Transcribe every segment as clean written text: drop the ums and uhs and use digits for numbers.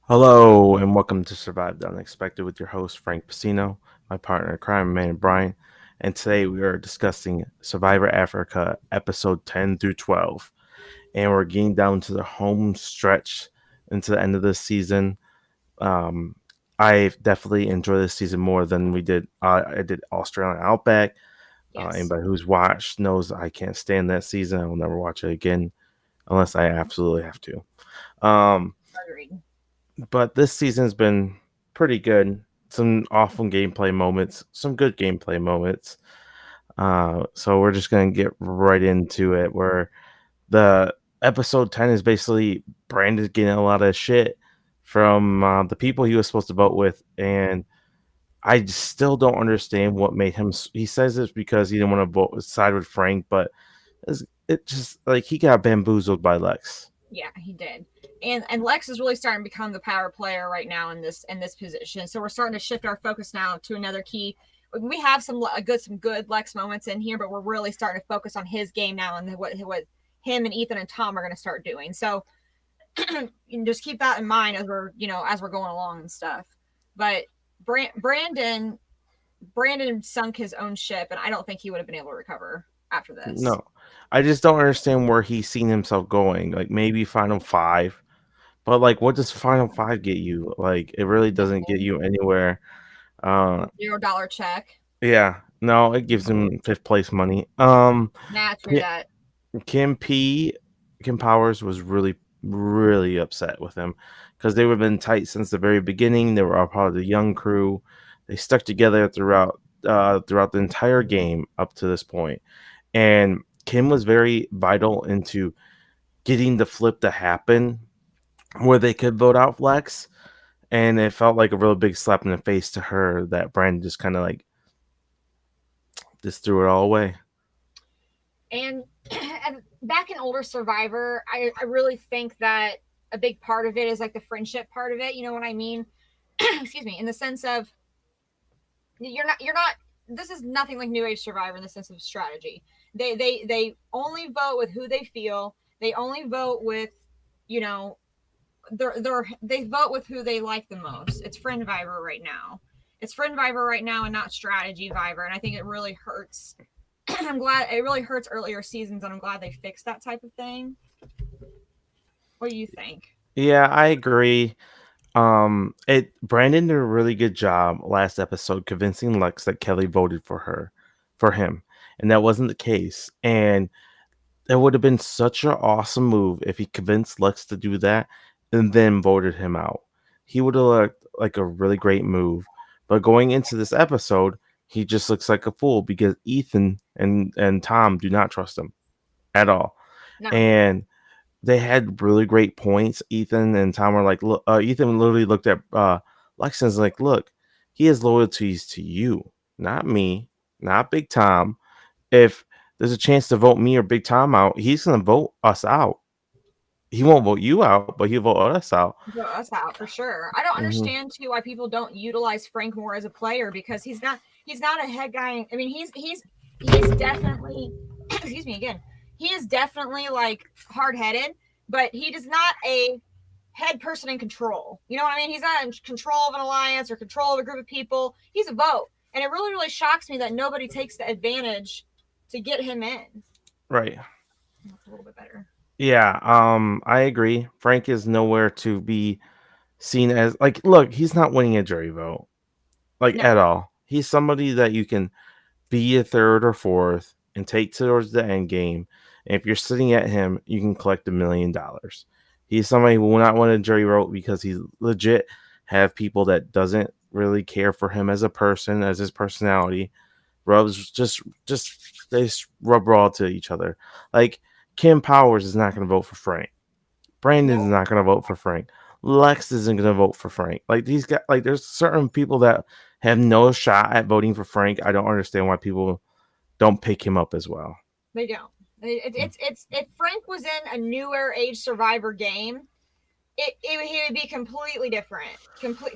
Hello and welcome to Survive the Unexpected with your host Frank Pacino, my partner in crime, man Brian, and today we are discussing Survivor Africa episode 10 through 12, and we're getting down to the home stretch into the end of this season. Um, I definitely enjoy this season more than we did. I did Australian Outback. Yes, Anybody who's watched knows I can't stand that season. I will never watch it again unless I absolutely have to. Um, agreed. but this season's been pretty good. Some awful gameplay moments, some good gameplay moments. So we're just gonna get right into it. Where the episode 10 is basically Brandon getting a lot of shit from the people he was supposed to vote with, and I still don't understand what made him. He says it's because he didn't want to vote side with Frank, but it just like he got bamboozled by Lex. Yeah, he did. And Lex is really starting to become the power player right now in this position. So we're starting to shift our focus now to another key. We have some good Lex moments in here, but we're really starting to focus on his game now and what him and Ethan and Tom are going to start doing. So just keep that in mind as we're going along and stuff. But Brandon sunk his own ship, and I don't think he would have been able to recover after this. No, I just don't understand where he's seen himself going. Like maybe Final Five, but like, what does Final Five get you? Like, it really doesn't get Nothing. you anywhere. $0 check. Yeah, no, it gives him fifth place money. Nah, true Ki- that. Kim P, Kim Powers was really upset with him because they have been tight since the very beginning. They were all part of the young crew. They stuck together throughout the entire game up to this point, and Kim was very vital into getting the flip to happen where they could vote out Flex, and it felt like a real big slap in the face to her that Brandon just kind of like just threw it all away. And, and back in older Survivor, I really think that a big part of it is like the friendship part of it. You know what I mean? Excuse me. In the sense of you're not. This is nothing like New Age Survivor in the sense of strategy. They only vote with who they feel. They only vote with, you know, they vote with who they like the most. It's friend Viber right now. It's friend Viber right now and not strategy Viber. And I think it really hurts. I'm glad it really hurts earlier seasons, and I'm glad they fixed that type of thing. What do you think? Yeah, I agree. It Brandon did a really good job last episode convincing Lex that Kelly voted for him, and that wasn't the case. And it would have been such an awesome move if he convinced Lex to do that and then voted him out. He would have looked like a really great move. But going into this episode, he just looks like a fool because Ethan and Tom do not trust him at all. No, And they had really great points. Ethan and Tom were like, look, Ethan literally looked at Lex and was like, look, he has loyalties to you, not me, not Big Tom. If there's a chance to vote me or Big Tom out, he's gonna vote us out. He won't vote you out, but he'll vote us out. go us out for sure. I don't Hmm. understand too why people don't utilize Frank more as a player because he's not a head guy. I mean, he's definitely excuse me again. He is definitely like hard headed, but he does not a head person in control. You know what I mean? He's not in control of an alliance or control of a group of people. He's a vote. And it really, really shocks me that nobody takes the advantage to get him in. Right. That's a little bit better. Yeah. I agree. Frank is nowhere to be seen as like. Look, he's not winning a jury vote like No, at all. He's somebody that you can be a third or fourth and take towards the end game. And if you're sitting at him, you can collect $1 million. He's somebody who will not win a jury vote because he's legit have people that doesn't really care for him as a person, as his personality. Rubs just they rub raw to each other. Like Kim Powers is not going to vote for Frank. Brandon's no, not going to vote for Frank. Lex isn't going to vote for Frank. Like these guys, like there's certain people that have no shot at voting for Frank. I don't understand why people don't pick him up as well. they don't. It's if Frank was in a newer age Survivor game, he would be completely different,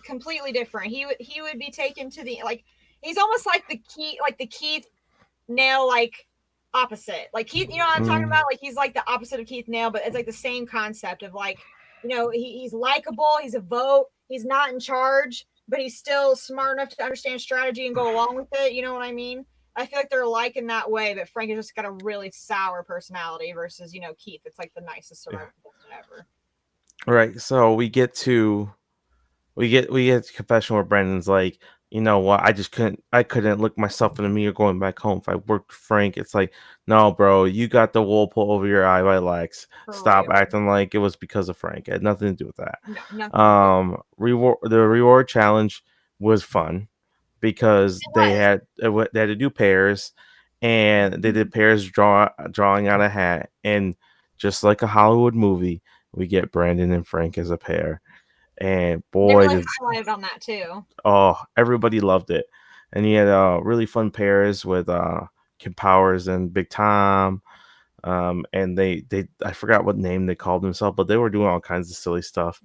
completely different. He would be taken to the like he's almost like the Keith Nail like opposite. Like Keith, you know what I'm talking Mm, about? Like he's like the opposite of Keith Nail, but it's like the same concept of like he's likable. He's a vote. He's not in charge, but he's still smart enough to understand strategy and go along with it. You know what I mean? I feel like they're alike in that way, but Frank has just got a really sour personality versus Keith. It's like the nicest Yeah. survivor contestant ever. Right. So we get to confession where Brandon's like, you know what, I couldn't look myself in the mirror going back home if I worked with Frank. It's like, no, bro, you got the wool pulled over your eye by Lex. For Stop real. acting like it was because of Frank. It had nothing to do with that. No, nothing to do. Reward the reward challenge was fun because It they was. had they had to do pairs, and they did pairs drawing out a hat, and just like a Hollywood movie, we get Brandon and Frank as a pair, and They boy, really did highlighted on that too. oh, everybody loved it. And he had really fun pairs with Kim Powers and Big Tom. And they I forgot what name they called themselves, but they were doing all kinds of silly stuff.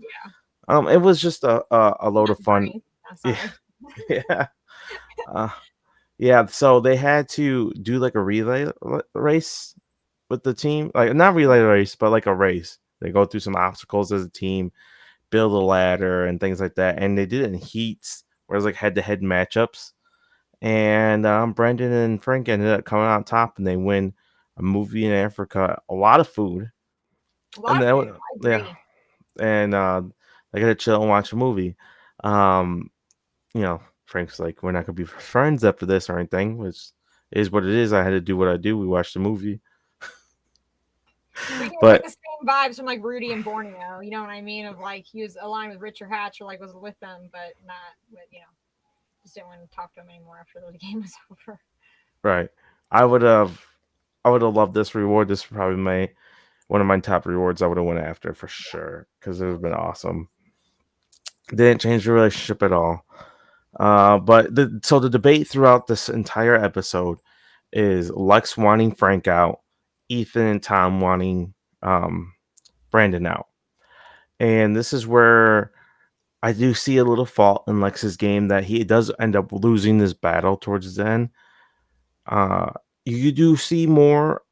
Yeah. It was just a load Not of fun. drink. I'm Yeah, sorry. yeah, uh, yeah. So they had to do like a relay race with the team, like not relay race, but like a race. They go through some obstacles as a team, build a ladder and things like that. And they did it in heats, where it was like head to head matchups. And Brendan and Frank ended up coming out top, and they win a movie in Africa, a lot of food, A and lot of then food. I yeah, agree. and they got to chill and watch a movie. Um, Frank's like, we're not gonna be friends after this or anything, which is what it is. I had to do what I do. We watched the movie, We get like but the same vibes from like Rudy and Borneo. You know what I mean? Of like he was aligned with Richard Hatch or like was with them, but not with just didn't want to talk to him anymore after the game was over. right, I would have, I would have loved this reward. This is probably my one of my top rewards. I would have went after for sure because it would have been awesome. Didn't change the relationship at all. So the debate throughout this entire episode is Lex wanting Frank out, Ethan and Tom wanting um, Brandon out, and this is where I do see a little fault in Lex's game that he does end up losing this battle towards the end. Uh, you do see more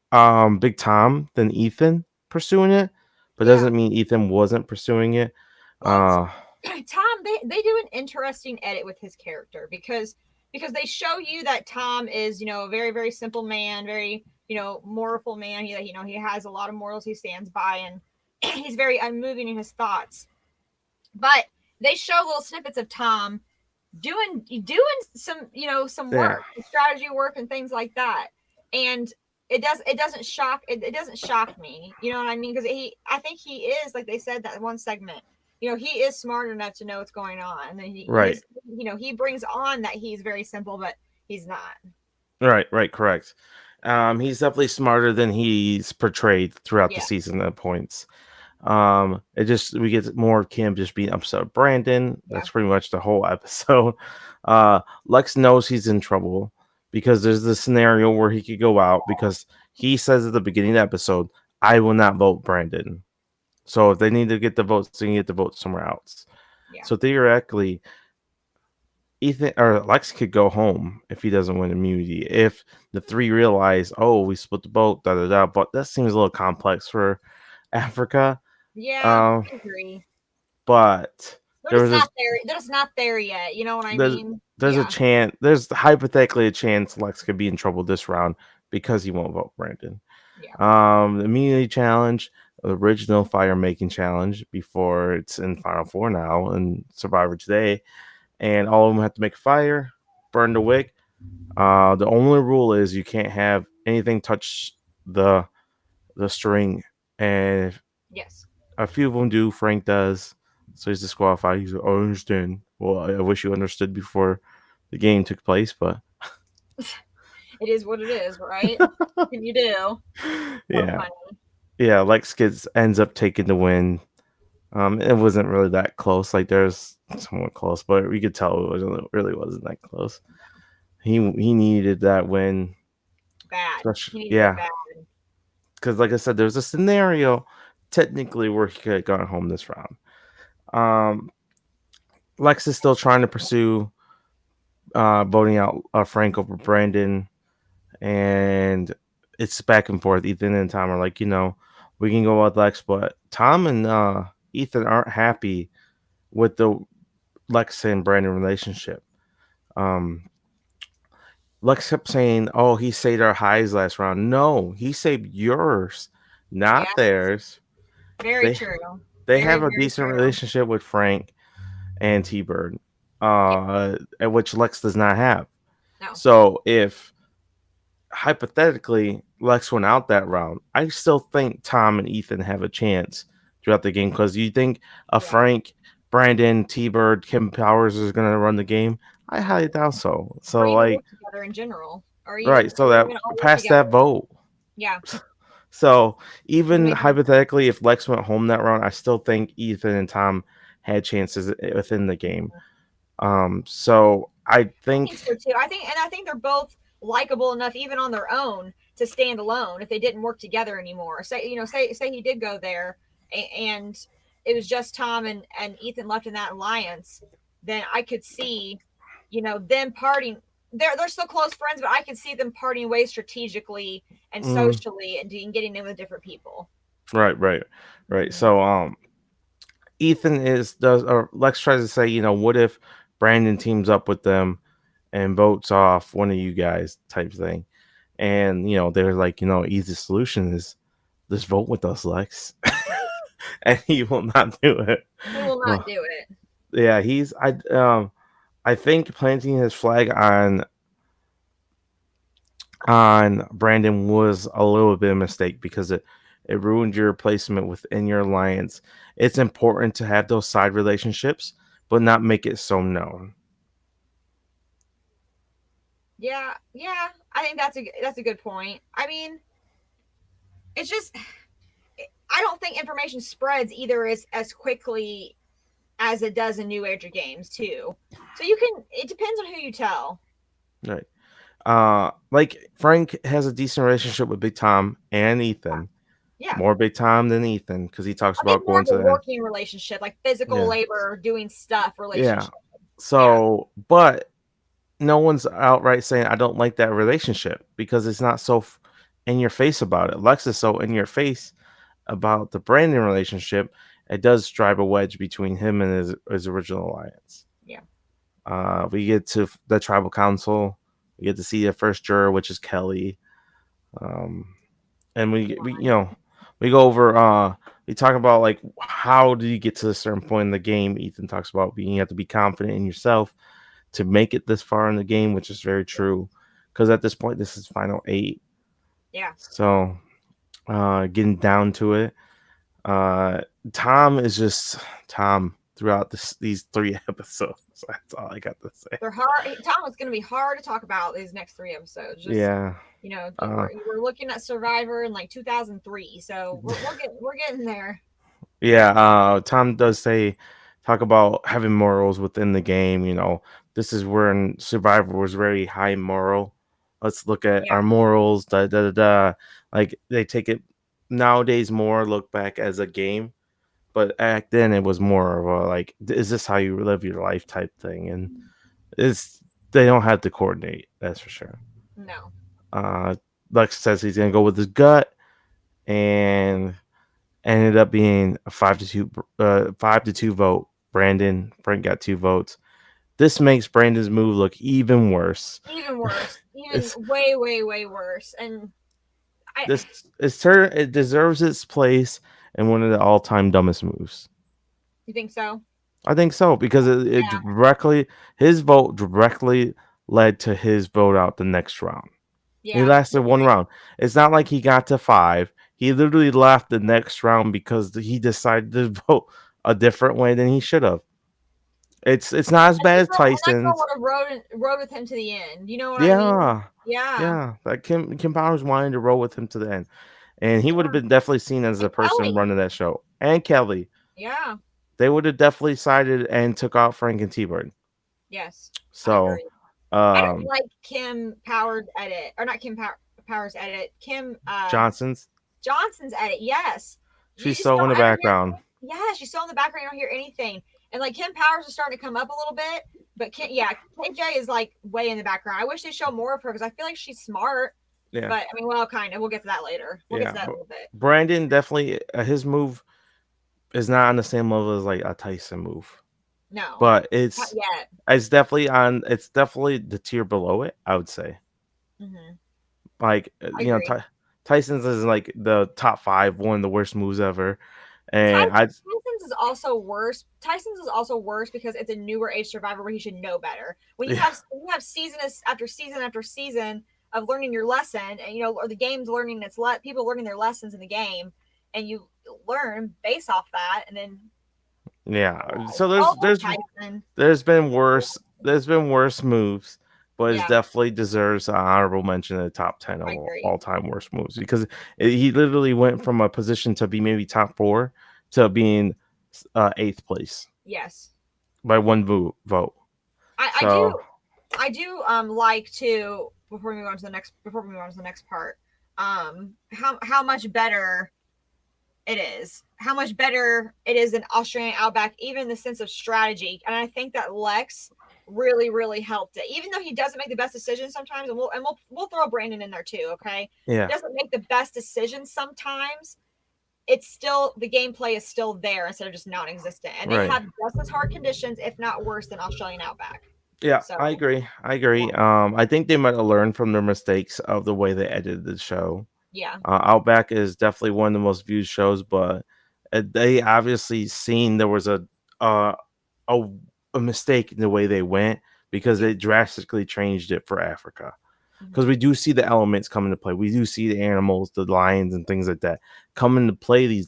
Big Tom than Ethan pursuing it, but Yeah. doesn't mean Ethan wasn't pursuing it. Well, Uh, Tom, they do an interesting edit with his character because they show you that Tom is a very very simple man, very moral man. He has a lot of morals he stands by, and he's very unmoving in his thoughts. But they show little snippets of Tom doing some yeah, work, strategy work, and things like that, and it doesn't shock me. You know what I mean? Because I think he is, like they said that one segment. He is smart enough to know what's going on, and then right. he brings on that he's very simple, but he's not. Right, correct. He's definitely smarter than he's portrayed throughout the Yes. season at points. It just we get more of Kim just being upset with Brandon. Yeah. That's pretty much the whole episode. Lex knows he's in trouble because there's this scenario where he could go out because he says at the beginning of the episode, "I will not vote Brandon." So if they need to get the votes, they can get the votes somewhere else. Yeah. So theoretically, Ethan or Lex could go home if he doesn't win immunity. If the three realize, oh, we split the boat, da da da. But that seems a little complex for Africa. Yeah. Um, I agree. but They're there just was not this there. They're just not there yet. You know what I there's mean? there's a Yeah. chance there's hypothetically a chance Lex could be in trouble this round because he won't vote Brandon. Yeah. The immunity challenge, the original fire making challenge before it's in Final Four now and Survivor today, and all of them have to make a fire, burn the wick. The only rule is you can't have anything touch the the string, and if Yes. a few of them do. Frank does, so he's disqualified. He's like, "I understand." Well, I wish you understood before the game took place, but It is what it is, right? What can you do? So yeah, funny. yeah. Lex gets ends up taking the win. It wasn't really that close. Like there's somewhat close, but we could tell it really wasn't that close. He needed that win, Bad. especially He needed it yeah, bad. because like I said, there's a scenario technically where he could have gone home this round. Um, Lex is still trying to pursue voting out Frank over Brandon, and it's back and forth. Ethan and Tom are like, we can go with Lex, but Tom and Ethan aren't happy with the Lex and Brandon relationship. Um, Lex kept saying, "Oh, he saved our highs last round." No, he saved yours, not Yes, theirs. very They true. they Very, have a very decent true. relationship with Frank and T Bird, Yeah, at which Lex does not have. no. So if hypothetically Lex went out that round, I still think Tom and Ethan have a chance throughout the game because you think a Yeah. Frank, Brandon, T Bird, Kim Powers is going to run the game. I highly doubt so. Or So even like work together in general. Or right, so that even all work past together. that vote. Yeah. So Would even make hypothetically, if Lex went home that round, I still think Ethan and Tom had chances within the game. So I I think think so too. I think they're both likable enough, even on their own, to stand alone if they didn't work together anymore. Say he did go there, and it was just Tom and Ethan left in that alliance. Then I could see, them parting. They're still close friends, but I could see them parting ways strategically and mm, socially and getting in with different people. right, right, right. Hmm. So Ethan is does or Lex tries to say, what if Brandon teams up with them and votes off one of you guys type thing. And they're like, easy solution is just vote with us, Lex. Right. And he will not do it. He will not Well, do it. yeah, I think planting his flag on Brandon was a little bit of a mistake because it ruined your placement within your alliance. It's important to have those side relationships, but not make it so known. Yeah, yeah. I think that's a good point. I mean, it's just I don't think information spreads either as quickly as it does in new age games too. So it depends on who you tell. Right. Like Frank has a decent relationship with Big Tom and Ethan. Yeah. More Big Tom than Ethan because he talks I think about more going of to a the end. working relationship, like physical Yeah. labor, doing stuff Yeah. relationship. Yeah. So, but no one's outright saying I don't like that relationship because it's not so in your face about it. Lex is so in your face about the Brandon relationship. It does drive a wedge between him and his original alliance. Yeah. We get to the tribal council. We get to see the first juror, which is Kelly. Um, and we go over we talk about like how do you get to a certain point in the game. Ethan talks about being you have to be confident in yourself to make it this far in the game, which is very true because at this point this is final 8. Yeah. So getting down to it, uh Tom is just Tom throughout these 3 episodes. That's all I got to say. They're hard. Tom, it's going to be hard to talk about these next 3 episodes. Just Yeah. uh we're looking at Survivor in like 2003, so we're getting there. Yeah, Tom does say talk about having morals within the game. This is where Survivor was very high moral. Let's look at Yeah. our morals. Da da da da. Like they take it nowadays more look back as a game, but back then it was more of a like, is this how you live your life type thing? And it's they don't have to coordinate. That's for sure. No. Uh, Lex says he's gonna go with his gut, and ended up being a 5-2, 5-2 vote. Frank got 2 votes. This makes Brandon's move look even worse. Even worse. Even It's way, way, way worse. And I this it deserves its place in one of the all time dumbest moves. You think so? I think so because it Yeah. directly his vote directly led to his vote out the next round. It Yeah. lasted one round. It's not like he got to 5. He literally left the next round because he decided to vote a different way than he should have. It's not as bad as And that girl Tyson's. would have rode with him to the end. You know what I mean? Yeah, Yeah. yeah. That Kim Powers wanted to roll with him to the end, and he would have Yeah. been definitely seen as the And person Kelly. running that show. And Kelly, Yeah. they would have definitely sided and took out Frank and T-Bird. Yes. I So, agree. I don't um, like Kim Powers edit, or not Powers edit. Kim Johnson's, Johnson's edit. Yes. You she's just so in don't the ever hear. background. Yeah, she's still in the background. You don't hear anything. And like Kim Powers is starting to come up a little bit, but yeah, KJ is like way in the background. I wish they show more of her because I feel like she's smart. Yeah, But I mean, well, kind of. We'll get to that later. We'll get to yeah. that in a little bit. Brandon definitely his move. It's not on the same level as like a Tyson move, No, but not it's yet. it's definitely on. It's definitely the tier below it. I would say. Hmm. Like I agree. Tyson's is like the top five, one of the worst moves ever, and I Tyson's is also worse. Tyson's is also worse because it's a newer age survivor where he should know better. yeah Season after season after season of learning your lesson, and or the game's learning people learning their lessons in the game, and you learn based off that, and then yeah. So oh Tyson, there's been worse moves, but it yeah, definitely deserves an honorable mention in the top 10 I of agree. all time worst moves because he literally went from a position to be maybe top four to being eighth place Yes, by one vote. I So do like to before we move on to the next part, how much better how much better it is than Australian Outback, even in the sense of strategy. And I think that Lex really helped it, even though he doesn't make the best decisions sometimes. And we'll throw Brandon in there too. Okay, yeah, doesn't make the best decisions sometimes. It's still the gameplay is still there instead of just non-existent, and they right. have just as hard conditions, if not worse, than Australian Outback. Yeah, So I agree. I agree. I think they might have learned from their mistakes of the way they edited the show. yeah, Outback is definitely one of the most viewed shows, but they obviously seen there was uh, a a mistake in the way they went because yeah. they drastically changed it for Africa. Because Mm-hmm. we do see the elements come into play. We do see the animals, the lions, and things like that come into play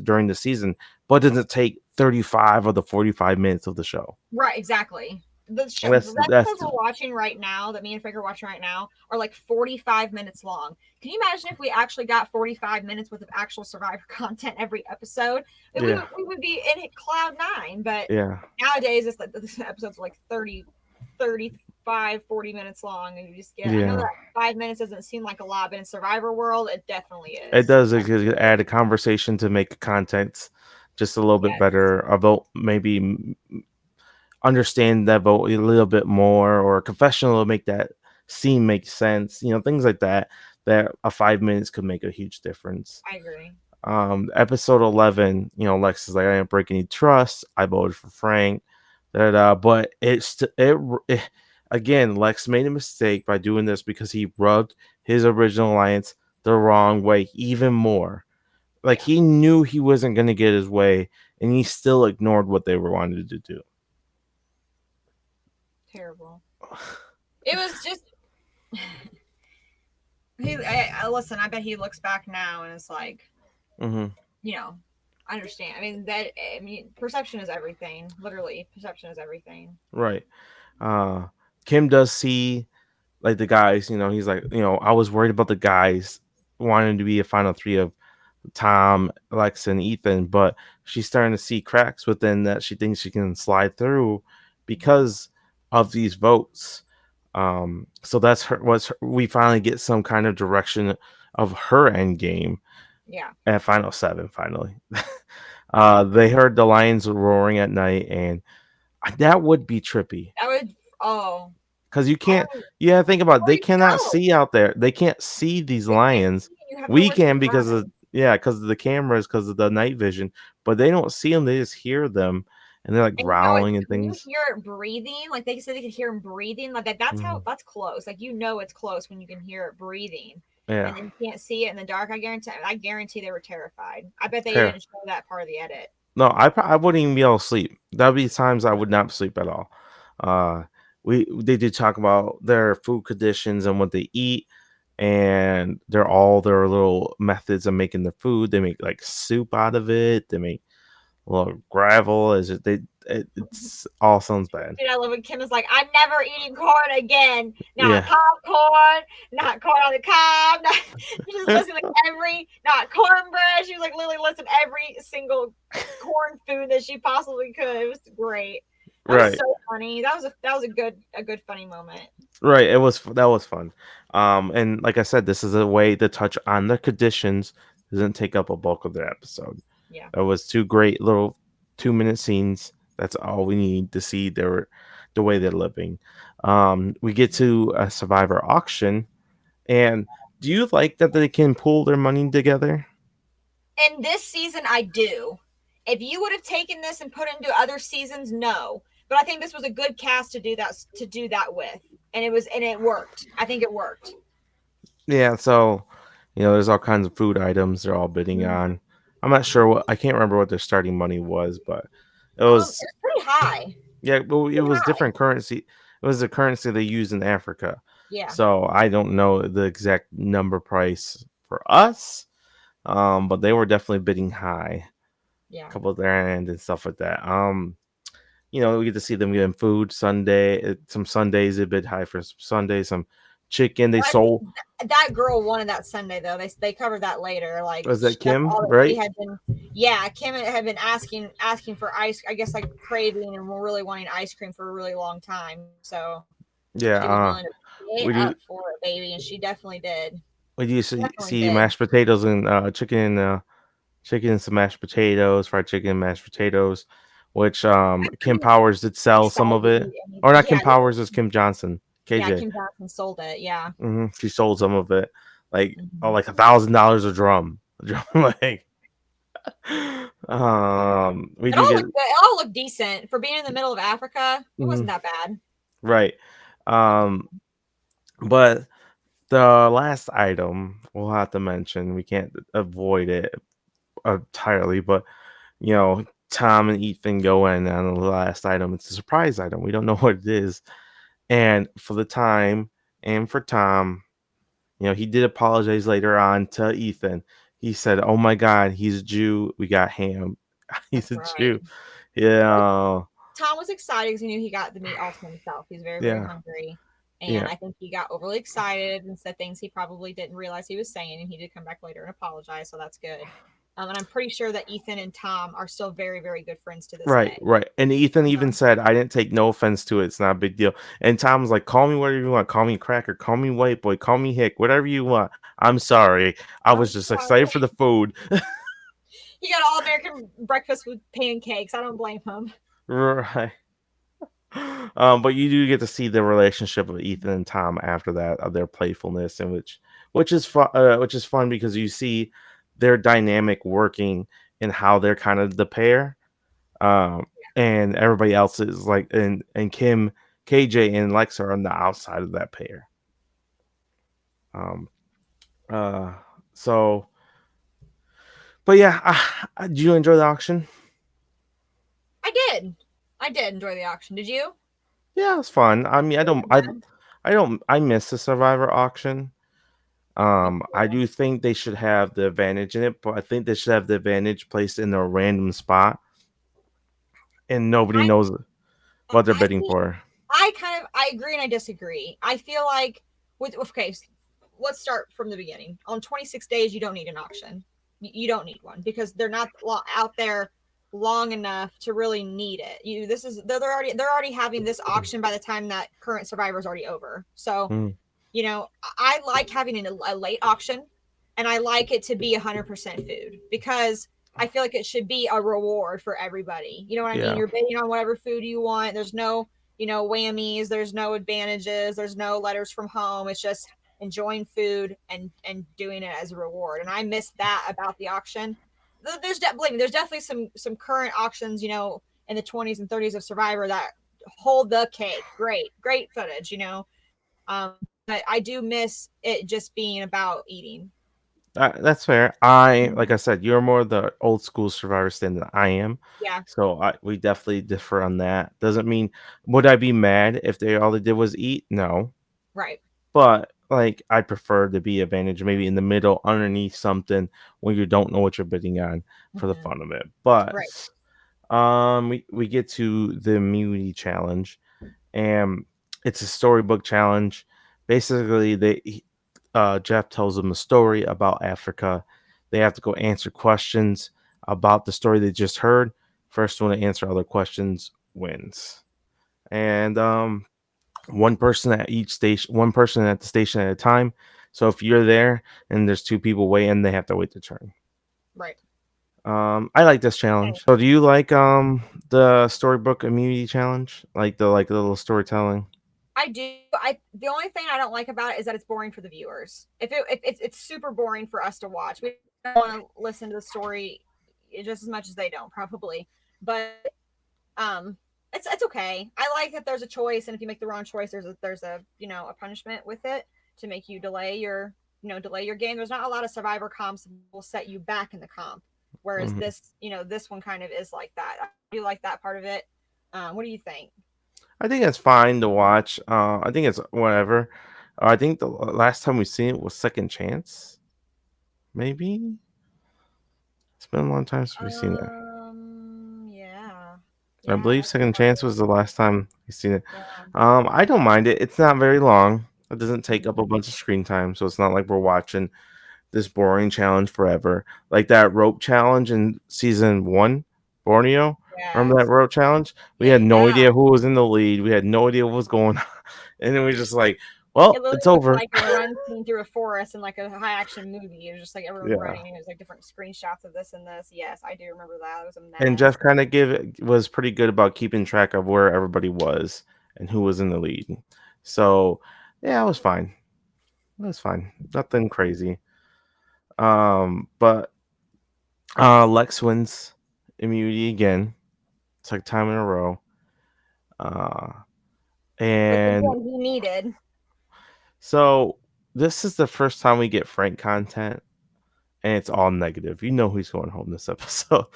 during the season, but it doesn't take 35 of the 45 minutes of the show. Right, exactly. The That's episodes we're watching right now, that me and Frank are watching right now, are like 45 minutes long. Can you imagine if we actually got 45 minutes worth of actual Survivor content every episode? yeah, We would be in cloud nine. But yeah, nowadays, it's like the episodes are like 35, 40 minutes long, and you just get. I know yeah. that 5 minutes doesn't seem like a lot, but in Survivor world, it definitely It is. does. It could add a conversation to make content just a little bit Yes, better. A vote maybe understand that vote a little bit more, or a confessional to make that scene make sense. Things like that. That a 5 minutes could make a huge difference. I agree. Episode 11. Lex is like, I didn't break any trust. I voted for Frank. But it again. Lex made a mistake by doing this because he rubbed his original alliance the wrong way even more. Like Yeah, he knew he wasn't going to get his way, and he still ignored what they were wanted to do. terrible. It was just listen. I bet he looks back now and is like, hmm you know, I understand. I mean that. I mean, perception is everything. Literally, perception is everything. Right. Uh, Kim does see like the guys. He's like, I was worried about the guys wanting to be a final three of Tom, Alexa, and Ethan, but she's starting to see cracks within that she thinks she can slide through because of these votes. So that's we finally get some kind of direction of her end game Yeah, at Final Seven. Finally, they heard the lions roaring at night, and that would be trippy that would. Oh, because you I can't. don't. Yeah, think about it. Where They do you cannot go? see out there. They can't see these They can't lions. see. You have We nowhere to can because run. of yeah, because of the cameras, because of the night vision. But they don't see them. They just hear them, and they're like And you know it growling and when you things. hear it breathing, like they said they could hear him breathing, like Mhm. that's close. Like it's close when you can hear it breathing. Yeah, And then you can't see it in the dark. I guarantee they were terrified. I bet they fair. didn't show that part of the edit. No, I wouldn't even be able to sleep. There'd be times I would not sleep at all. Uh, they did talk about their food conditions and what they eat, and their little methods of making the food. They make like soup out of it. They make a little gravel. It's all sounds bad. Dude, I love when Kim is like, I'm never eating corn again. Not Yeah, popcorn, not corn on the cob. Not, she just listed like not cornbread. She was like literally listing every single corn food that she possibly could. It was great. That was right. so funny. That was a good funny moment. Right, that was fun. And like I said, this is a way to touch on the conditions. Doesn't take up a bulk of the episode. Yeah. That was two great little 2 minute scenes. That's all we need to see the way they're living. We get to a Survivor auction, and do you like that they can pool their money together? And this season I do. If you would have taken this and put it into other seasons, no. But I think this was a good cast to do that with, and it worked. I think it worked. Yeah, so there's all kinds of food items they're all bidding Mm-hmm. on. I'm not sure what I can't remember what their starting money was, but it It was was pretty high. yeah, well, it Pretty was high. different currency. It was the currency they use in Africa. Yeah. So I don't know the exact number price for us, but they were definitely bidding high, a Yeah. couple of their end and stuff like that. We get to see them getting food Sunday. Some Sundays they bid high for some Sundays, some chicken they Well, I think sold. that girl wanted that Sunday though. They covered that later. Like Was that that's Kim? all that she Right? had been. Yeah, Kim had been asking for ice. I guess like craving and we're really wanting ice cream for a really long time. So she Yeah. was willing to pay We do. up for it, baby, and she definitely did. We do see, Definitely see did. mashed potatoes and chicken. Chicken and some mashed potatoes, fried chicken, and mashed potatoes, which Kim Powers did sell some of Excited it. to eat Or not Yeah, Kim Powers, is Kim Johnson, yeah. KJ. Kim Johnson sold it. Yeah. She sold some of it, like Mhm. like $1,000 a drum. A drum like we It do all get looked good. It all looked decent for being in the middle of Africa. It mhm, wasn't that bad. right. Um, but the last item we'll have to mention, we can't avoid it entirely, but Tom and Ethan go in on the last item. It's a surprise item. We don't know what it is. And for the time and for Tom, he did apologize later on to Ethan. He said, "Oh my God, he's a Jew. We got ham. He's That's a right. Jew." Well, Yeah, Tom was excited because he knew he got the meat all to himself. He's very, very yeah, hungry. And yeah. I think he got overly excited and said things he probably didn't realize he was saying. And he did come back later and apologize. So that's good. And I'm pretty sure that Ethan and Tom are still very, very good friends to this Right, day. right. And Ethan even Um, said, "I didn't take no offense to it. It's not a big deal." And Tom's like, "Call me whatever you want. Call me cracker. Call me white boy. Call me hick. Whatever you want. I'm sorry. I was I'm just excited for sorry. the food." He got all American breakfast with pancakes. I don't blame him. Right. But you do get to see the relationship of Ethan and Tom after that, of their playfulness, and which is fun. Which is fun because you see their dynamic working and how they're kind of the pair. Um, and everybody else is like, and Kim, KJ, and Lex are on the outside of that pair. Um, uh, so, but yeah, do you enjoy the auction? I did. I did enjoy the auction. Did you? Yeah, it's fun. I mean, It wasn't bad. I miss the Survivor auction. Me I too. do think they should have the advantage in it, but I think they should have the advantage placed in a random spot and nobody I knows what they're I bidding see. for. I agree and I disagree. I feel like with okay, let's start from the beginning. On 26 days, you don't need an auction. You don't need one because they're not out there long enough to really need it. You this is they're already having this auction by the time that current Survivor is already over. So Mm, I like having a late auction, and I like it to be 100% food because I feel like it should be a reward for everybody. You know what I mean? yeah, You're bidding on whatever food you want. There's no, whammies. There's no advantages. There's no letters from home. It's just enjoying food and doing it as a reward. And I miss that about the auction. Believe me, there's definitely some current auctions, in the 20s and 30s of Survivor that hold the cake. Great footage, but I do miss it just being about eating. that's fair. I like I Mhm. said, you're more the old school Survivor stand than I am, Yeah, so we definitely differ on that. Doesn't mean would I be mad if they all they did was eat? No, right. but like I prefer to be advantage maybe in the middle underneath something when you don't know what you're bidding on for the Hmm. fun of it. But Right. we get to the immunity challenge, and it's a storybook challenge. Basically, Jeff tells them a story about Africa. They have to go answer questions about the story they just heard. First one to answer other questions wins. And one person at the station at a time. So if you're there and there's two people waiting, they have to wait their turn. Right. I like this challenge. So do you like the storybook immunity challenge? Like the little storytelling? I do. I The only thing I don't like about it is that it's boring for the viewers. If it's super boring for us to watch, we don't want to listen to the story. just as much as they don't, probably. But it's okay. I like that there's a choice, and if you make the wrong choice, there's a a punishment with it to make you delay your game. There's not a lot of Survivor comps that will set you back in the comp, whereas Mhm. this one kind of is like that. I do like that part of it. What do you think? I think it's fine to watch. I think it's whatever. I think the last time we seen it was Second Chance. Maybe it's been a long time since we've seen it. Yeah, I yeah, believe that's Second Chance was the last time we've seen it. yeah. I don't mind it. It's not very long. It doesn't take up a Mhm. bunch of screen time, so it's not like we're watching this boring challenge forever. Like that rope challenge in season one, Borneo. Remember that Yes. rope challenge? We had no Yeah. idea who was in the lead. We had no idea what was going on. And it was just like, It well, it's literally looked over. like a run scene through a forest in like a high action movie. It was just like everyone Yeah. running. It was like different screenshots of this and this. Yes, I do remember that. It was a And mess. Jeff kind of was pretty good about keeping track of where everybody was and who was in the lead. So yeah, it was fine. It was fine. Nothing crazy. But Lex wins immunity again. It's like time in a row. Uh, Which and again he needed. so this is the first time we get Frank content, and it's all negative. You know who's going home this episode.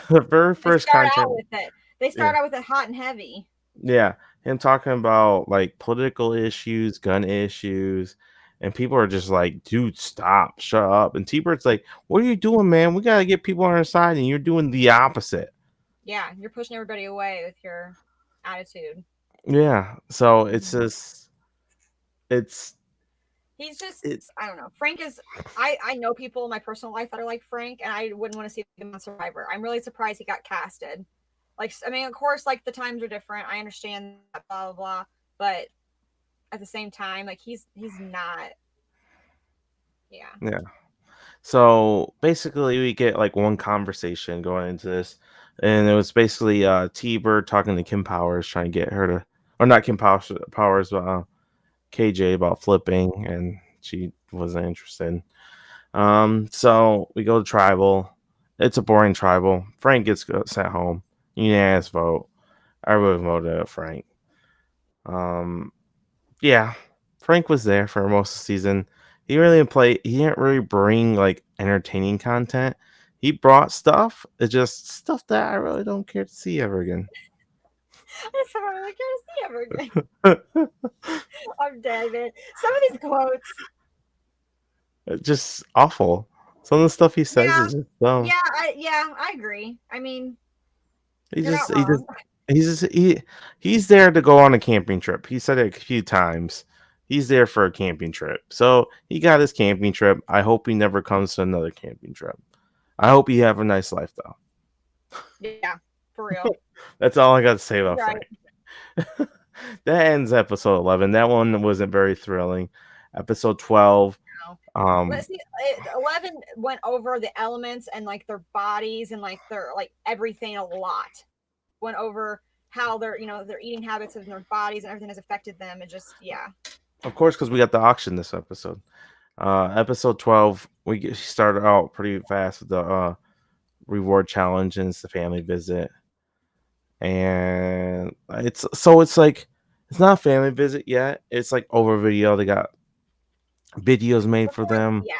The very They first start out content, with it. They yeah, start out with it hot and heavy. yeah, him talking about like political issues, gun issues, and people are just like, "Dude, stop, shut up." And T-Bird's like, "What are you doing, man? We gotta get people on our side, and you're doing the opposite." Yeah, you're pushing everybody away with your attitude. Yeah, so it's Mhm. just, it's He's just it. I don't know. Frank is I know people in my personal life that are like Frank, and I wouldn't want to see them on Survivor. I'm really surprised he got casted. Like I mean, of course, like the times are different. I understand that, blah blah blah. But at the same time, like he's not. Yeah, Yeah. So basically, we get like one conversation going into this, and it was basically T Bird talking to Kim Powers, trying to get her to, or not Kim Powers, but KJ about flipping, and she wasn't interested. So we go to tribal. It's a boring tribal. Frank gets sent home. Unanimous vote. Everybody voted Frank. Um, yeah, Frank was there for most of the season. He really didn't play. He didn't really bring like entertaining content. He brought stuff. It's just stuff that I really don't care to see ever again. that's how I like to see ever again. I'm dead, man. Some of these quotes. It's just awful. Some of the stuff he says Yeah, is just dumb. I agree. I mean, He you're not just he just wrong. he's just he's there to go on a camping trip. He said it a few times. He's there for a camping trip. So he got his camping trip. I hope he never comes to another camping trip. I hope he have a nice life though. Yeah, for real. That's all I got to say You're about right. Frank. That ends episode 11. That one wasn't very thrilling. Episode 12. No. Let's Um, see. 11 went over the elements and like their bodies and like their like everything a lot. Went over how their eating habits and their bodies and everything has affected them. And just yeah, of course, because we got the auction this episode. Episode 12, started out pretty fast with the reward challenge and it's the family visit. And it's like, it's not a family visit yet. It's like over video. They got videos made for before them. yeah,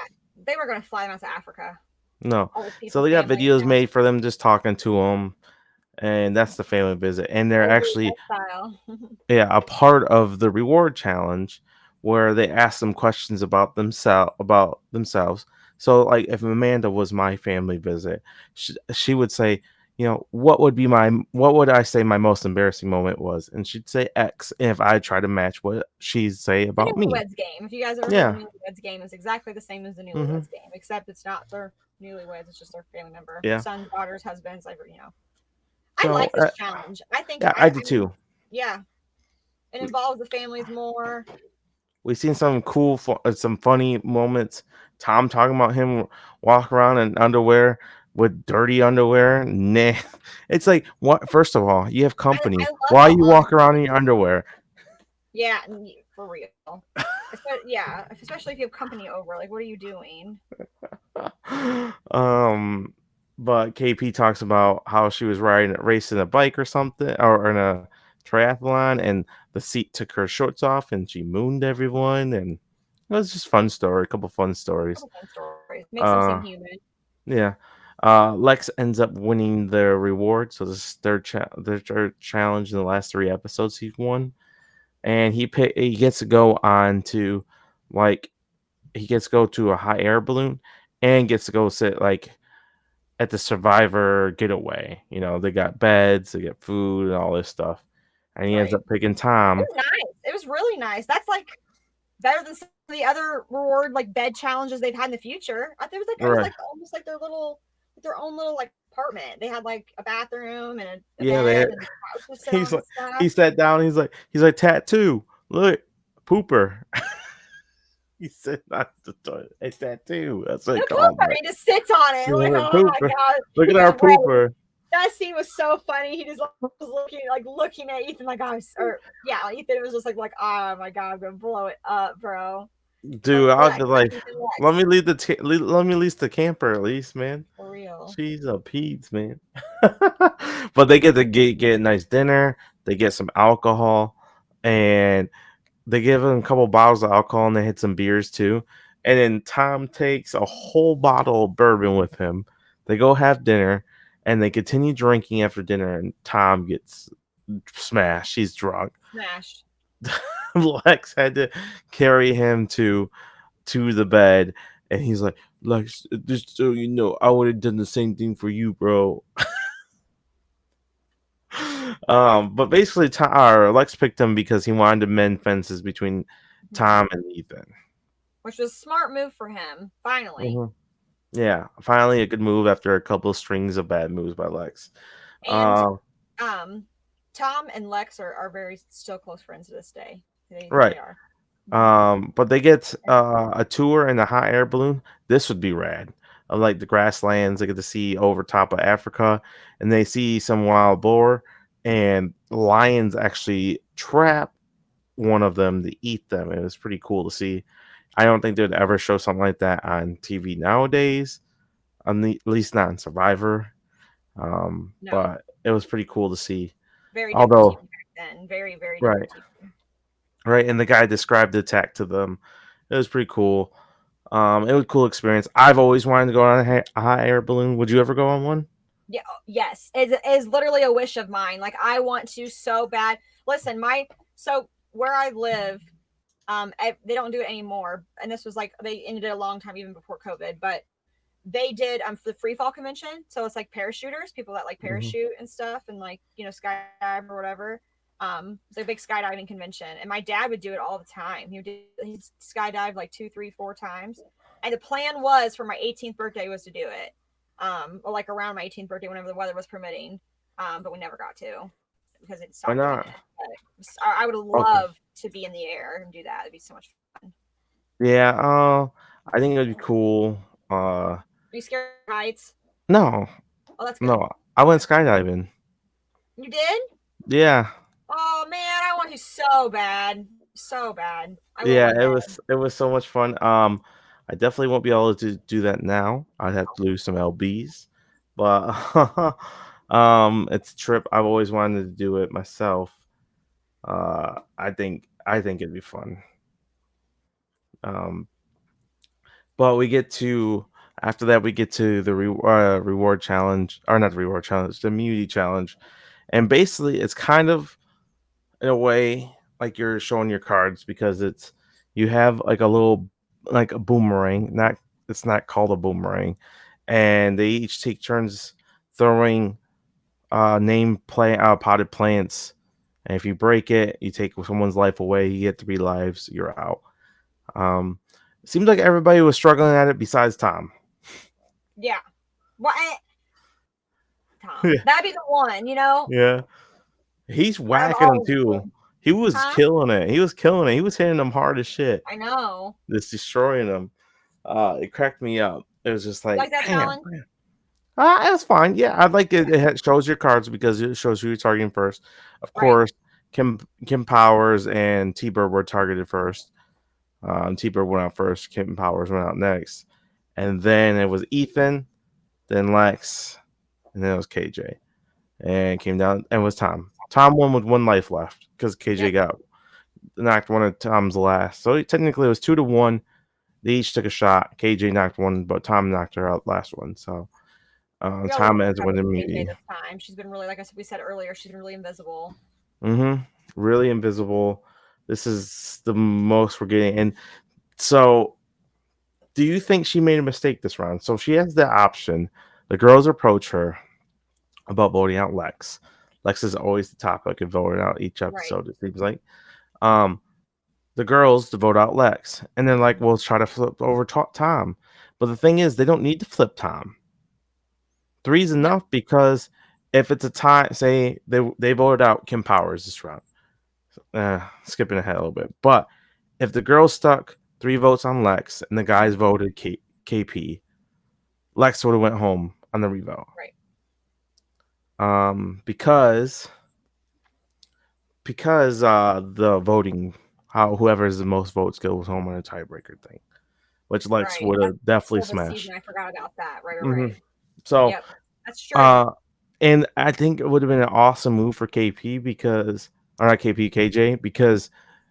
they were gonna fly them out to Africa. No. Old So people they got family, videos made for them just talking to them. And that's the family visit. And they're old school actually, style. yeah, a part of the reward challenge where they ask them questions about themselves. So like if Amanda was my family visit, she would say, what would I say my most embarrassing moment was? And she'd say X. And if I try to match what she'd say The about me. Newlyweds Game. If you guys ever heard of Yeah. the Newlyweds Game, it's exactly the same as the Hmm. Newlyweds Game, except it's not their newlyweds; it's just their family member, Yeah. sons, daughters, husbands. Like. I So like this challenge. I think yeah, I did I mean, too. yeah, it involves the families more. We've seen some cool, some funny moments. Tom talking about him walk around in underwear with dirty underwear. Nah, it's like what? First of all, you have I company. love Why how you walk around in your underwear? yeah, for real. Yeah, especially if you have company over. Like, what are you doing? um, but KP talks about how she was racing a bike or something, or in a triathlon, and the seat took her shorts off, and she mooned everyone, and it was just fun story, a couple fun stories. Couple fun stories. Makes them seem Uh, human. yeah. Lex ends up winning the reward, so this is their third challenge in the last three episodes he's won, and he gets to go on to like he gets to go to a hot air balloon, and gets to go sit like at the Survivor getaway. You know, they got beds, they got food, and all this stuff. And he ends Right. up picking It Tom. was nice. It was really nice. That's like better than some of the other reward like bed challenges they've had in the future. I think it was Right. like almost like their own little like apartment. They had like a bathroom and a Yeah, they bed had, and the couch was set he's on and like stuff. he sat down, he's like tattoo. Look, pooper. He said not the toilet. A tattoo. That's what The they call him. pooper, he just sits on it. Yeah, Like, like, oh my pooper. god, Look he at was our great. pooper. That scene was so funny. He just was looking at Ethan like, oh, or yeah, Ethan was just like, oh my god, I'm gonna blow it up, bro. Dude, I'll Lex, be that's like, Ethan let Lex me leave let me lease the camper at least, man. for real. She's a Peds, man. But they get to get a nice dinner. They get some alcohol, and they give him a couple bottles of alcohol, and they hit some beers too. And then Tom takes a whole bottle of bourbon with him. They go have dinner, and they continue drinking after dinner. And Tom gets smashed. He's drunk. Smash. Lex had to carry him to the bed, and he's like, Lex, just so you know, I would have done the same thing for you, bro. But basically, Lex picked him because he wanted to mend fences between Mhm. Tom and Ethan. Which was a smart move for him. Finally. Mhm. Yeah, finally a good move after a couple of strings of bad moves by Lex. And Uh, um Tom and Lex are very still close friends to this day. They right. are. Mhm. But they get a tour in a hot air balloon. This would be rad. Like the grasslands, they get to see over top of Africa, and they see some wild boar, and lions actually trap one of them to eat them. It was pretty cool to see. I don't think they'd ever show something like that on TV nowadays, at least not in Survivor. No. But it was pretty cool to see. Very different TV Although, back then. Very, very right, different TV. right, and the guy described the attack to them. It was pretty cool. It was a cool experience. I've always wanted to go on a hot air balloon. Would you ever go on one? Yeah, yes. It is literally a wish of mine. Like I want to so bad. Listen, my so where I live, they don't do it anymore. And this was like they ended it a long time even before COVID, but they did for the free fall convention. So it's like parachuters, people that like Hmm. parachute and stuff and like, skydive or whatever. It's like a big skydiving convention. And my dad would do it all the time. He'd skydive like two, three, four times. And the plan was for my 18th birthday was to do it. Or like around my 18th birthday, whenever the weather was permitting. But we never got to because it Why stopped raining. not? But I would Okay. love to be in the air and do that. It'd be so much fun. Yeah. I think it would be cool. Uh, Are you scared of heights? no, Oh, that's good. no. I went skydiving. You did? Yeah. Oh man, I want to so bad, so bad. I will Yeah, one it day. was so much fun. I definitely won't be able to do that now. I'd have to lose some lbs, but it's a trip. I've always wanted to do it myself. I think it'd be fun. Um, but we get to after that we get to the reward challenge, or not the reward challenge, the immunity challenge, and basically it's kind of in a way like you're showing your cards because it's you have like a little like a boomerang, not it's not called a boomerang, and they each take turns throwing potted plants, and if you break it you take someone's life away, you get 3 lives, you're out. It seems like everybody was struggling at it besides Tom. Yeah. What? Tom. Yeah, That'd be the one. yeah, he's Out of whacking them all of too. them. He was Huh? killing it. He was killing it. He was hitting them hard as shit. I know. Just destroying them. It cracked me up. It was just You like like, that bam, challenge? bam. That's fine. Yeah, I like it. It shows your cards because it shows who you're targeting first. Of Right. course, Kim Powers and T Bird were targeted first. T Bird went out first. Kim Powers went out next, and then it was Ethan, then Lex, and then it was KJ. And it came down and it was Tom. Tom won with one life left because KJ Yep. got knocked one of Tom's last. So technically it was 2-1. They each took a shot. KJ knocked one, but Tom knocked her out last one. So We all Tom love ends with KJ immunity. this time. She's been really, like I said, we said earlier, she's been really invisible. Mm-hmm. Really invisible. This is the most we're getting. And so, do you think she made a mistake this round? So she has the option. The girls approach her about voting out Lex. Lex is always the topic of voting out each Right. episode. It seems like. Um, the girls to vote out Lex, and then like we'll try to flip over Tom. But the thing is, they don't need to flip Tom. Three's No. enough because if it's a tie, say they voted out Kim Powers this round. Skipping ahead a little bit, but if the girls stuck 3 votes on Lex and the guys voted KP, Lex would have went home on the revote. Right. Because the voting, how whoever has the most votes goes home on a tiebreaker thing, which Lex Right. would That's have definitely still this season. smashed. I forgot about that. Right. Right. Hmm. Right. So, Yep. That's true. uh, and I think it would have been an awesome move for KP because, or not KP, KJ, because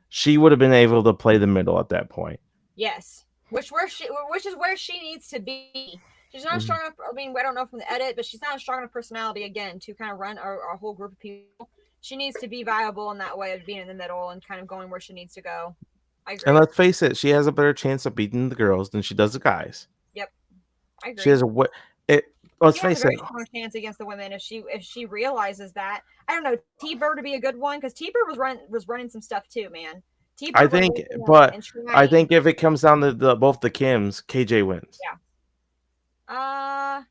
she would have been able to play the middle at that point. Yes. Which is where she needs to be. She's not strong Mhm. enough. I mean, I don't know from the edit, but she's not a strong enough personality again to kind of run a whole group of people. She needs to be viable in that way of being in the middle and kind of going where she needs to go. I And agree. let's face it, she has a better chance of beating the girls than she does the guys. Yep, I She agree. has a what? It. She Let's has a face it. very strong chance against the women if she realizes that. I don't know T Bird to be a good one because T Bird was running some stuff too, man. T I Bird was think, making but and I trying. think if it comes down to both the Kims, KJ wins. Yeah. I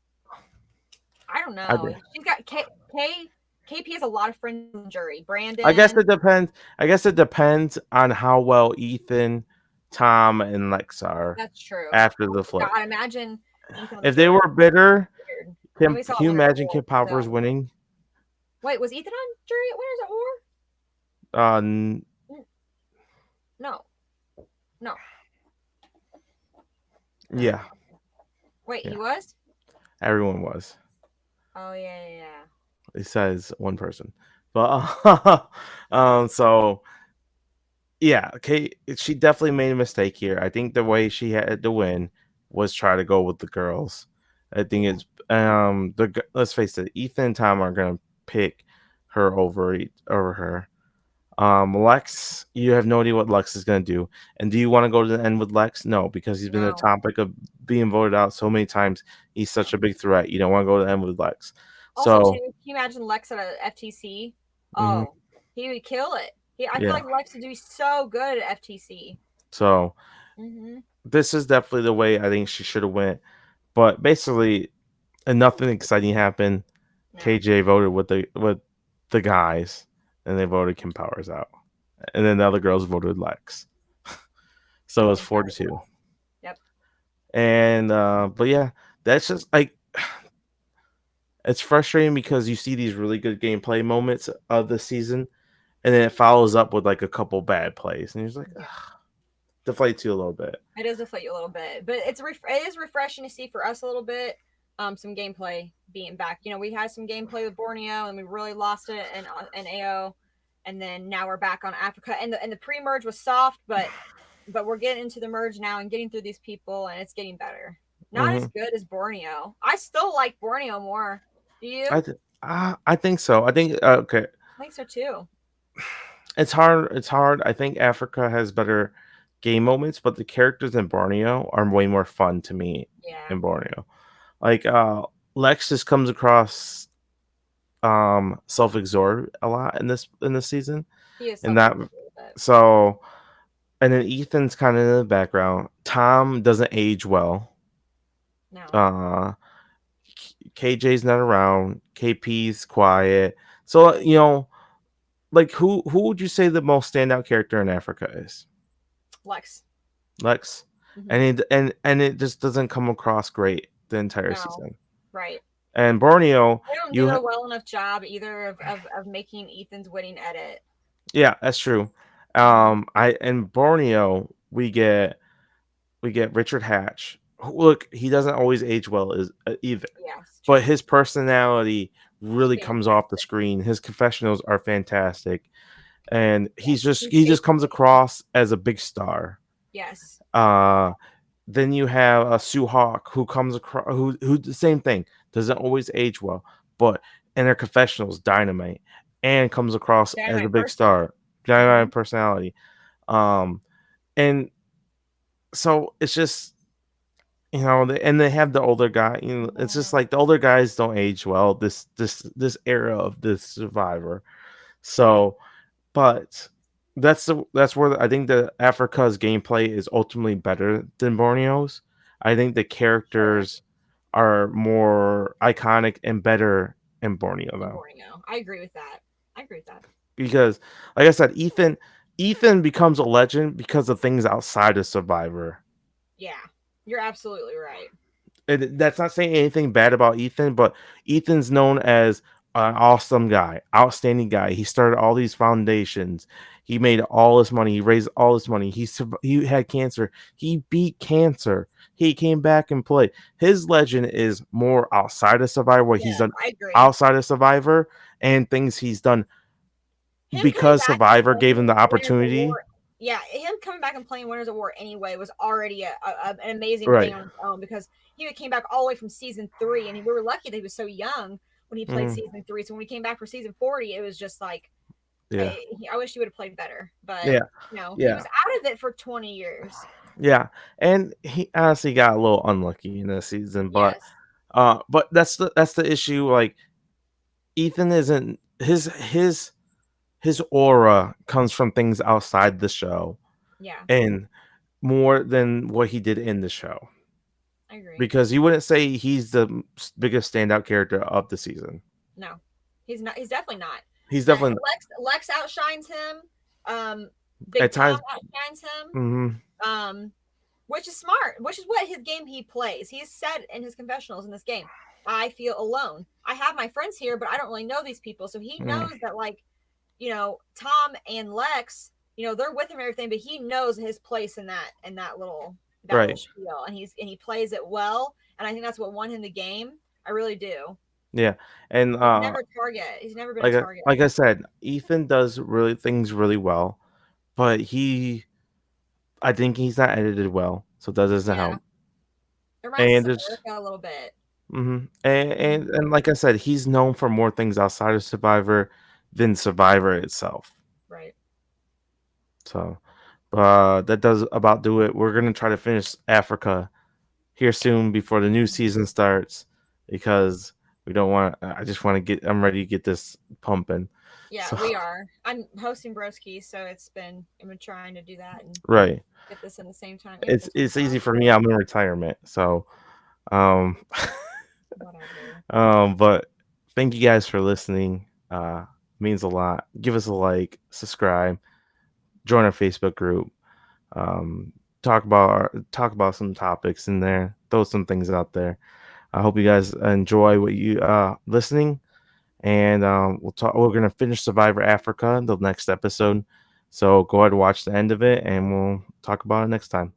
don't I, know. She's got KP has a lot of friends in the jury. I guess Brandon. it depends. I guess it depends on how well Ethan, Tom, and Lex are That's true. after Oh the my flip. God, imagine Ethan on the If they jury. were bitter, Weird. And can we saw you Winter at imagine War. Kim Powers So winning? wait, was Ethan on jury at Winners at War? Uh, No, no, no. yeah, Wait, he yeah, was. everyone was. Oh yeah, yeah, yeah. It says one person, but so yeah, Kate, she definitely made a mistake here. I think the way she had to win was try to go with the girls. I think Yeah. it's let's face it, Ethan and Tom are gonna pick her over her. Lex, you have no idea what Lex is gonna do. And do you want to go to the end with Lex? No, because he's been a No, topic of being voted out so many times. He's such no. a big threat. You don't want to go to the end with Lex. Also, too, So, can you imagine Lex at a FTC? mhm, Oh, he would kill it. I feel yeah. like Lex would do so good at FTC. So Mm-hmm. this is definitely the way I think she should have went. But basically, and nothing exciting happened. No, KJ voted with the guys, and they voted Kim Powers out, and then the other girls voted Lex. So it was four to exactly. two. Yep. And but yeah, that's just like it's frustrating because you see these really good gameplay moments of the season, and then it follows up with like a couple bad plays, and you're just like, Yeah. ugh, deflates you a little bit. It does deflate you a little bit, but it is refreshing to see for us a little bit. Some gameplay being back. You know, we had some gameplay with Borneo, and we really lost it in AO, and then now we're back on Africa. And the pre merge was soft, but we're getting into the merge now and getting through these people, and it's getting better. Not as Hmm. good as Borneo. I still like Borneo more. Do you? I think so. I think okay. I think so too. It's hard. It's hard. I think Africa has better game moments, but the characters in Borneo are way more fun to me Yeah, in Borneo. Like Lex just comes across self-absorbed a lot in this season. he is And self that absorbed a little bit. so and then Ethan's kind of in the background. Tom doesn't age well. No, Uh KJ's not around. KP's quiet. So like who would you say the most standout character in Africa is? Lex. Lex, Mm-hmm. and it just doesn't come across great the entire No, season. right. And Borneo, They don't do you a well enough job either of making Ethan's winning edit. yeah, that's true. Mm-hmm. I in Borneo we get Richard Hatch. look, he doesn't always age well is either, Yes, but true. his personality It's really comes off the fantastic. screen. His confessionals are fantastic, and Yes, he just it's comes across as a big star. yes, Uh then you have a Sue Hawk who comes across who the same thing, doesn't always age well, but in her confessionals dynamite and comes across as a dynamite big person. star, dynamite Mhm. personality. Um and so it's just, and they have the older guy. It's just like the older guys don't age well. This era of this Survivor. So, but that's where I think the Africa's gameplay is ultimately better than Borneo's. I think the Sure. characters are more iconic and better in Borneo In now Borneo. I agree with that. I agree with that. because, like I said, Ethan becomes a legend because of things outside of Survivor. Yeah. You're absolutely right. And that's not saying anything bad about Ethan, but Ethan's known as an awesome guy, outstanding guy. He started all these foundations. He made all this money. He raised all this money. He had cancer. He beat cancer. He came back and played. His legend is more outside of Survivor, what he's Yes, done I agree. outside of Survivor and things he's done Him coming because back and Survivor gave playing him the Winners at opportunity. War, yeah, him coming back and playing Winners at War anyway was already an amazing thing Right. on its own because he came back all the way from season 3, and we were lucky that he was so young when he played Mhm. season 3. So when he came back for season 40, it was just like Yeah. I wish he would have played better, but Yeah. he Yeah. was out of it for 20 years. Yeah. And he honestly got a little unlucky in this season, Yes, but that's the issue. Like Ethan isn't his aura comes from things outside the show yeah, and more than what he did in the show. I agree. Because you wouldn't say he's the biggest standout character of the season. No, he's not. He's definitely not. He's definitely Lex outshines him. Big at Tom times. outshines him. Mhm. Um, which is smart, which is what his game he plays. He has said in his confessionals in this game, I feel alone. I have my friends here, but I don't really know these people. So he Mm, knows that, like, Tom and Lex, they're with him and everything, but he knows his place in that little right. spiel, and he plays it well. And I think that's what won him the game. I really do. Yeah. And He's never a target. He's never been a target. like I said, Ethan does really things really well, but I think he's not edited well, so that doesn't Yeah. help. It reminds us And of it's Erica a little bit. and like I said, he's known for more things outside of Survivor than Survivor itself. Right. So, that does about do it. We're gonna try to finish Africa here soon before the new season starts because we don't want. I just want to get. I'm ready to get this pumping. Yeah, So we are. I'm hosting Broski, so I've been trying to do that and right, get this in the same time. Get this it's easy out. for me. So I'm in retirement, so um, whatever. but thank you guys for listening. Means a lot. Give us a like, subscribe, join our Facebook group. Um, talk about some topics in there. Throw some things out there. I hope you guys enjoy what you listening, and we'll talk. We're gonna finish Survivor Africa the next episode, so go ahead and watch the end of it, and we'll talk about it next time.